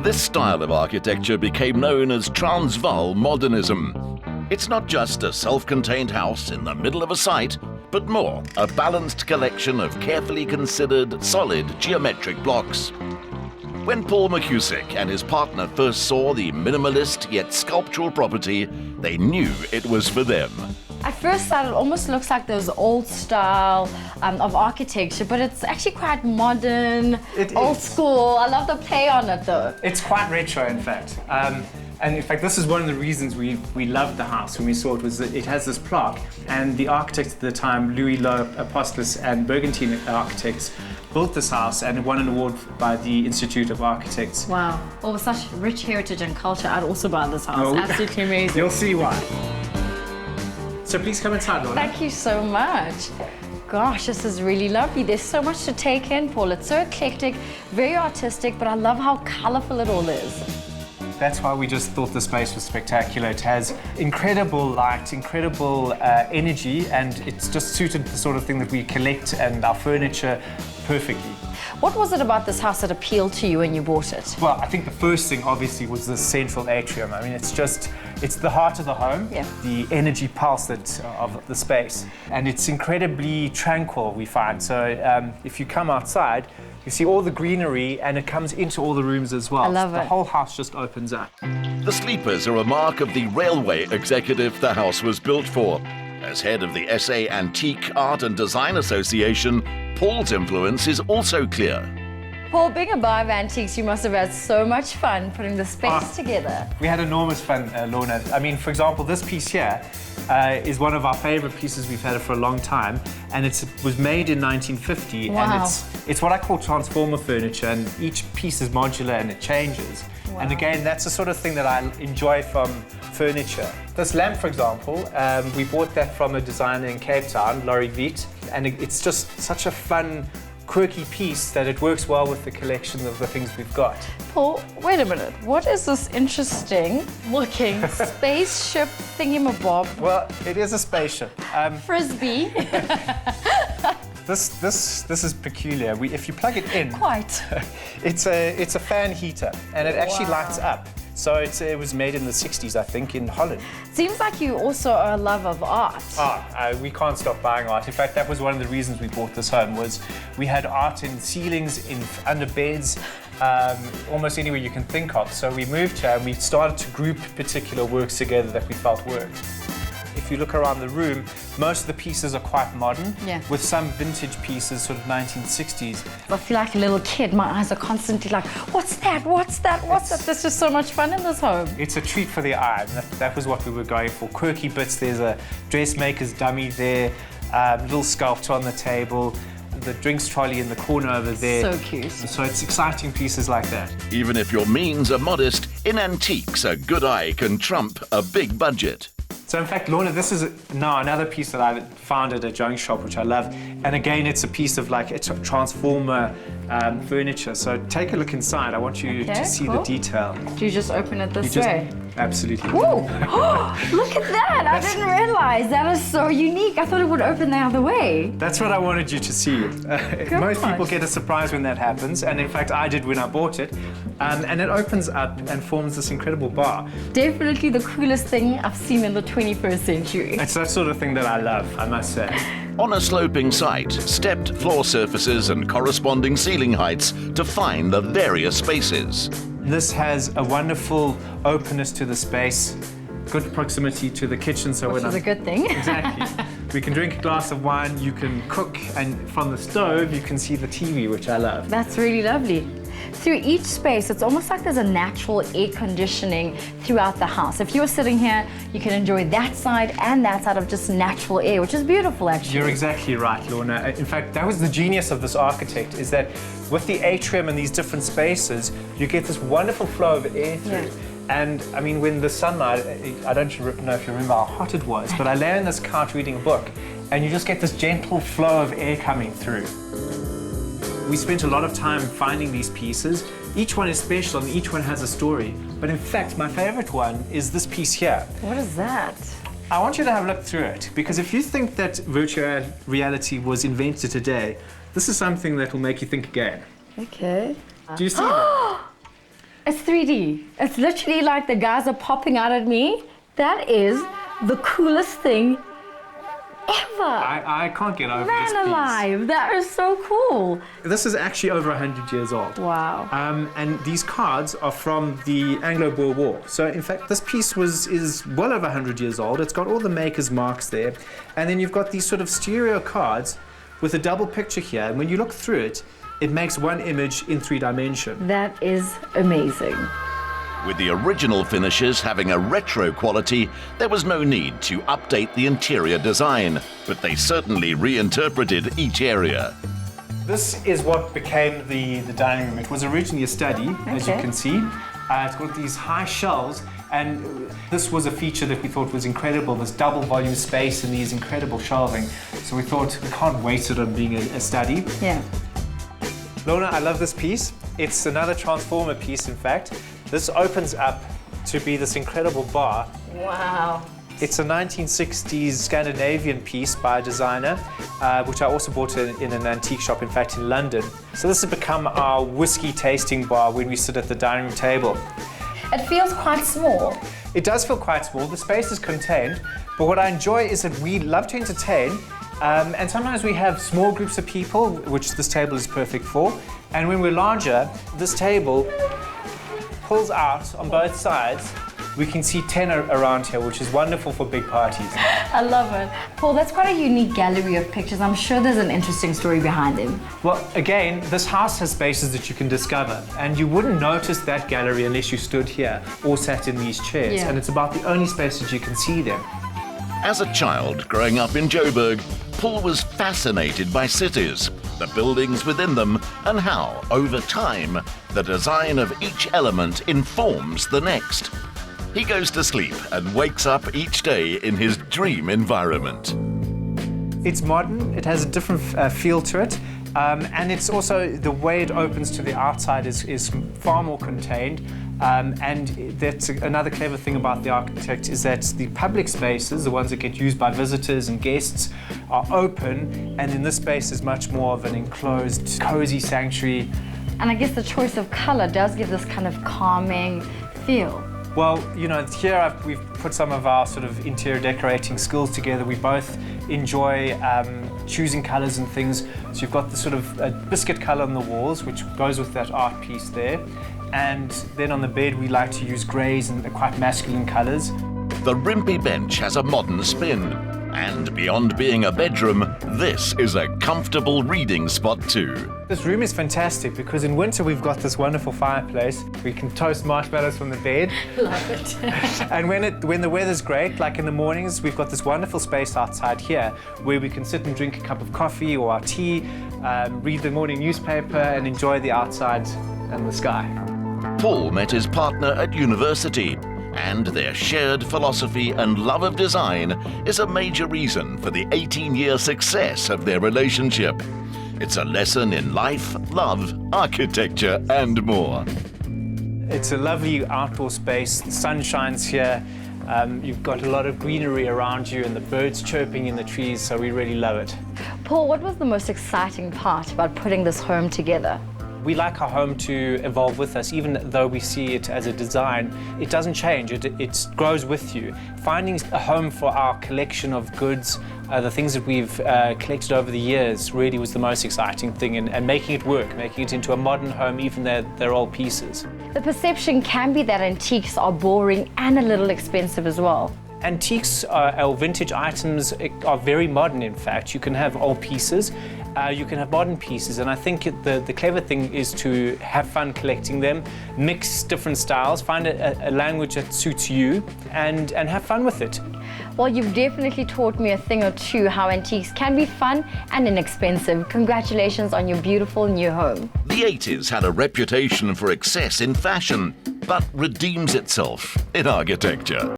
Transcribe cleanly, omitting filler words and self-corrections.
This style of architecture became known as Transvaal Modernism. It's not just a self-contained house in the middle of a site, but more, a balanced collection of carefully considered, solid geometric blocks. When Paul Mrkusic and his partner first saw the minimalist yet sculptural property, they knew it was for them. At first sight, it almost looks like those old style of architecture, but it's actually quite modern, old school. I love the play on it though. It's quite retro, in fact. And in fact, this is one of the reasons we loved the house when we saw it, was that it has this plaque. And the architects at the time, Louis Apostolos and Burgentine architects, built this house and won an award by the Institute of Architects. Wow. Well, with such rich heritage and culture, I'd also buy this house. Absolutely amazing. You'll see why. So please come inside, Lorna. Thank you so much. Gosh, this is really lovely. There's so much to take in, Paul. It's so eclectic, very artistic, but I love how colorful it all is. That's why we just thought the space was spectacular. It has incredible light, incredible energy, and it's just suited the sort of thing that we collect and our furniture perfectly. What was it about this house that appealed to you when you bought it? Well, I think the first thing, obviously, was the central atrium. I mean, it's the heart of the home, the energy pulse of the space. And it's incredibly tranquil, we find. So if you come outside, you see all the greenery, and it comes into all the rooms as well. I love it. The whole house just opens up. The sleepers are a mark of the railway executive the house was built for. As head of the SA Antique Art and Design Association, Paul's influence is also clear. Paul, being a buyer of antiques, you must have had so much fun putting the space together. We had enormous fun, Lorna. I mean, for example, this piece here is one of our favorite pieces. We've had it for a long time, and it was made in 1950. Wow. And it's what I call transformer furniture, and each piece is modular and it changes. Wow. And again, that's the sort of thing that I enjoy from furniture. This lamp, for example, we bought that from a designer in Cape Town, Laurie Viet, and it's just such a fun, quirky piece that it works well with the collection of the things we've got. Paul, wait a minute. What is this interesting looking spaceship thingamabob? Well, it is a spaceship. Frisbee. This is peculiar. If you plug it in, Quite. it's a fan heater, and it actually lights up. So it was made in the 60s, I think, in Holland. Seems like you also are a love of art. We can't stop buying art. In fact, that was one of the reasons we bought this home, was we had art in ceilings, under beds, almost anywhere you can think of. So we moved here and we started to group particular works together that we felt worked. If you look around the room, most of the pieces are quite modern, with some vintage pieces, sort of 1960s. I feel like a little kid. My eyes are constantly like, what's that? What's that? What's that? There's just so much fun in this home. It's a treat for the eye, and that was what we were going for. Quirky bits. There's a dressmaker's dummy there, little sculpture on the table, the drinks trolley in the corner over there. So cute. So it's exciting pieces like that. Even if your means are modest, in antiques, a good eye can trump a big budget. So in fact, Lorna, this is now another piece that I found at a junk shop, which I love. And again, it's a piece of it's a transformer furniture. So take a look inside. I want you to see the detail. Do you just open it this way? Absolutely. Ooh. Look at that! I didn't realize. That is so unique. I thought it would open the other way. That's what I wanted you to see. Most people get a surprise when that happens. And in fact, I did when I bought it. And it opens up and forms this incredible bar. Definitely the coolest thing I've seen in the 21st century. It's that sort of thing that I love, I must say. On a sloping site, stepped floor surfaces and corresponding ceiling heights define the various spaces. This has a wonderful openness to the space, good proximity to the kitchen. So Which is a good thing. Exactly. We can drink a glass of wine, you can cook, and from the stove you can see the TV, which I love. That's really lovely. Through each space, it's almost like there's a natural air conditioning throughout the house. If you were sitting here, you can enjoy that side and that side of just natural air, which is beautiful, actually. You're exactly right, Lorna. In fact, that was the genius of this architect, is that with the atrium and these different spaces, you get this wonderful flow of air through. And I mean, when the sunlight, I don't know if you remember how hot it was, but I lay on this couch reading a book, and you just get this gentle flow of air coming through. We spent a lot of time finding these pieces. Each one is special and each one has a story. But in fact, my favorite one is this piece here. What is that? I want you to have a look through it, because if you think that virtual reality was invented today, this is something that will make you think again. Okay. Do you see that? It's 3D. It's literally like the guys are popping out at me. That is the coolest thing ever. I can't get over this Man piece. alive, that is so cool. This is actually over 100 years old. Wow. And these cards are from the Anglo-Boer War. So in fact, this piece is well over 100 years old. It's got all the maker's marks there. And then you've got these sort of stereo cards with a double picture here. And when you look through it, it makes one image in 3 dimensions. That is amazing. With the original finishes having a retro quality, there was no need to update the interior design, but they certainly reinterpreted each area. This is what became the dining room. It was originally a study, as you can see. It's got these high shelves, and this was a feature that we thought was incredible, this double volume space and these incredible shelving. So we thought, we can't waste it on being a study. Yeah. Lorna, I love this piece. It's another transformer piece, in fact. This opens up to be this incredible bar. Wow. It's a 1960s Scandinavian piece by a designer, which I also bought in an antique shop, in fact, in London. So this has become our whiskey tasting bar when we sit at the dining room table. It feels quite small. It does feel quite small. The space is contained, but what I enjoy is that we love to entertain, and sometimes we have small groups of people, which this table is perfect for. And when we're larger, this table pulls out on both sides. We can see 10 around here, which is wonderful for big parties. I love it. Paul, that's quite a unique gallery of pictures. I'm sure there's an interesting story behind them. Well, again, this house has spaces that you can discover, and you wouldn't notice that gallery unless you stood here or sat in these chairs. Yeah. And it's about the only spaces you can see them. As a child growing up in Joburg, Paul was fascinated by cities, the buildings within them, and how, over time, the design of each element informs the next. He goes to sleep and wakes up each day in his dream environment. It's modern, it has a different feel to it, and it's also the way it opens to the outside is far more contained. And that's another clever thing about the architect, is that the public spaces, the ones that get used by visitors and guests, are open, and in this space is much more of an enclosed, cozy sanctuary. And I guess the choice of color does give this kind of calming feel. Well, you know, here we've put some of our sort of interior decorating skills together. We both enjoy choosing colors and things. So you've got the sort of biscuit color on the walls, which goes with that art piece there. And then on the bed, we like to use grays and quite masculine colors. The Rimpy bench has a modern spin. And beyond being a bedroom, this is a comfortable reading spot too. This room is fantastic because in winter we've got this wonderful fireplace. We can toast marshmallows from the bed. Love it. And when the weather's great, like in the mornings, we've got this wonderful space outside here where we can sit and drink a cup of coffee or our tea, read the morning newspaper and enjoy the outside and the sky. Paul met his partner at university, and their shared philosophy and love of design is a major reason for the 18-year success of their relationship. It's a lesson in life, love, architecture, and more. It's a lovely outdoor space. The sun shines here. You've got a lot of greenery around you and the birds chirping in the trees, so we really love it. Paul, what was the most exciting part about putting this home together? We like our home to evolve with us, even though we see it as a design. It doesn't change, it grows with you. Finding a home for our collection of goods, the things that we've collected over the years, really was the most exciting thing, and making it work, making it into a modern home, even though they're old pieces. The perception can be that antiques are boring and a little expensive as well. Antiques or vintage items are very modern, in fact. You can have old pieces, you can have modern pieces, and I think the clever thing is to have fun collecting them, mix different styles, find a language that suits you, and have fun with it. Well, you've definitely taught me a thing or two how antiques can be fun and inexpensive. Congratulations on your beautiful new home. The 80s had a reputation for excess in fashion, but redeems itself in architecture.